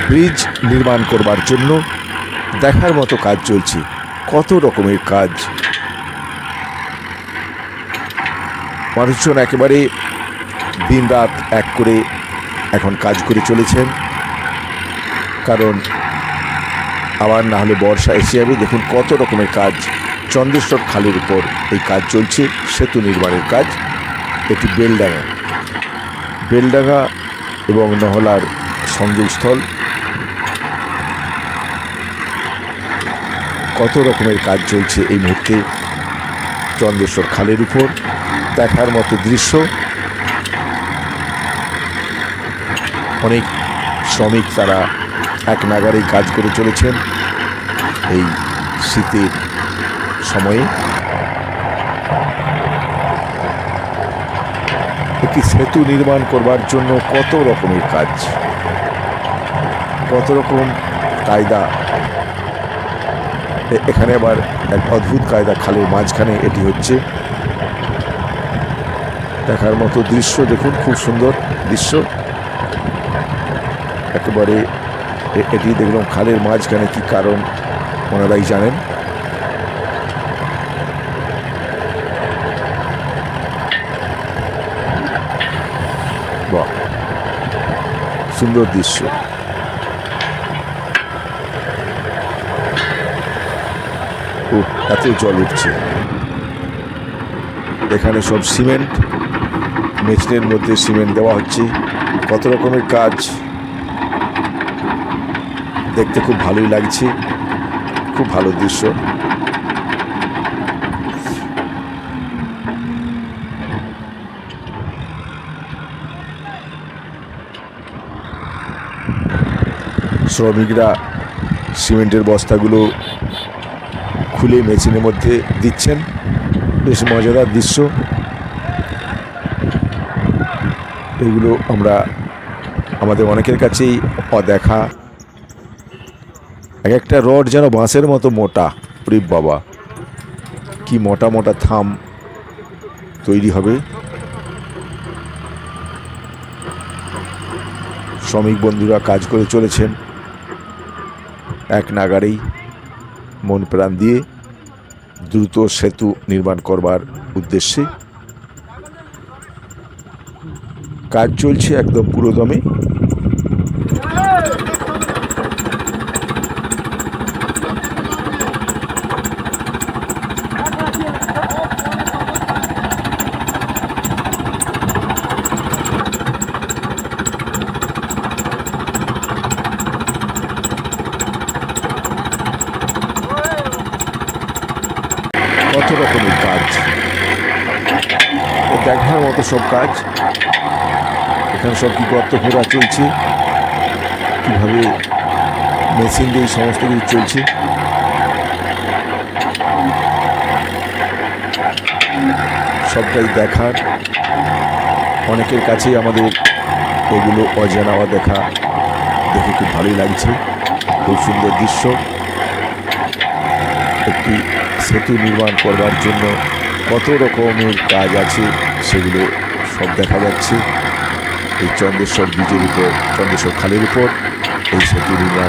Bridge নির্মাণ করবার জন্য দেখার মতো কাজ চলছে। কত রকমের কাজ, মানুষজন একেবারে দিন রাত এক করে এখন কাজ করে চলেছেন, কারণ আবার না হলে বর্ষা এসে যাবে। দেখুন কত রকমের কাজ, চন্দ্রেশ্বর খালের উপর এই কাজ চলছে, সেতু নির্মাণের কাজ। এটি বেলডাঙ্গা এবং নহলার সংযোগস্থল। কত রকমের কাজ চলছে এই মুহূর্তে চন্দ্রেশ্বর খালের উপর, দেখার মতো দৃশ্য। অনেক শ্রমিক তারা এক নাগারেই কাজ করে চলেছেন এই শীতের সময়ে। একটি সেতু নির্মাণ করবার জন্য কত রকমের কাজ, কত রকম কায়দা। এখানে আবার এক অদ্ভুত কায়দা, খালের মাঝখানে এটি হচ্ছে, দেখার মতো দৃশ্য। দেখুন খুব সুন্দর দৃশ্য একেবারে। এটি দেখলাম খালের মাঝখানে, কি কারণ ওনারাই জানেন। বাহ, সুন্দর দৃশ্য। এত জল উঠছে এখানে, সব সিমেন্ট, মেশিনের মধ্যে সিমেন্ট দেওয়া হচ্ছে। কত রকমের কাজ, দেখতে খুব ভালোই লাগছে, খুব ভালো দৃশ্য। শ্রমিকরা সিমেন্টের বস্তাগুলো খুলে মেশিনের মধ্যে দিচ্ছেন, বেশ মজাদার দৃশ্য। এগুলো আমরা আমাদের অনেকের কাছেই অদেখা। এক একটা রড যেন বাঁশের মতো মোটা। ওরে বাবা, কি মোটা মোটা থাম তৈরি হবে। শ্রমিক বন্ধুরা কাজ করে চলেছেন এক নাগারেই, মন প্রাণ দিয়ে, দ্রুত সেতু নির্মাণ করবার উদ্দেশ্যে কাজ চলছে একদম পুরোদমে। কত রকমের কাজ, দেখার মতো সব কাজ। এখানে সব কি গর্ত খোঁড়া চলছে, কিভাবে মেশিন দিয়ে সমস্ত কিছু চলছে। সবটাই দেখার, অনেকের কাছেই আমাদের এগুলো অজানা দেখা, দেখে খুব ভালোই লাগছে। খুব সুন্দর দৃশ্য। একটি সেতু নির্মাণ করবার জন্য কত রকমের কাজ আছে, সেগুলো সব দেখা যাচ্ছে এই চন্দ্রেশ্বর ব্রিজের উপর, চন্দ্রেশ্বর খালের উপর এই সেতু নির্মাণ।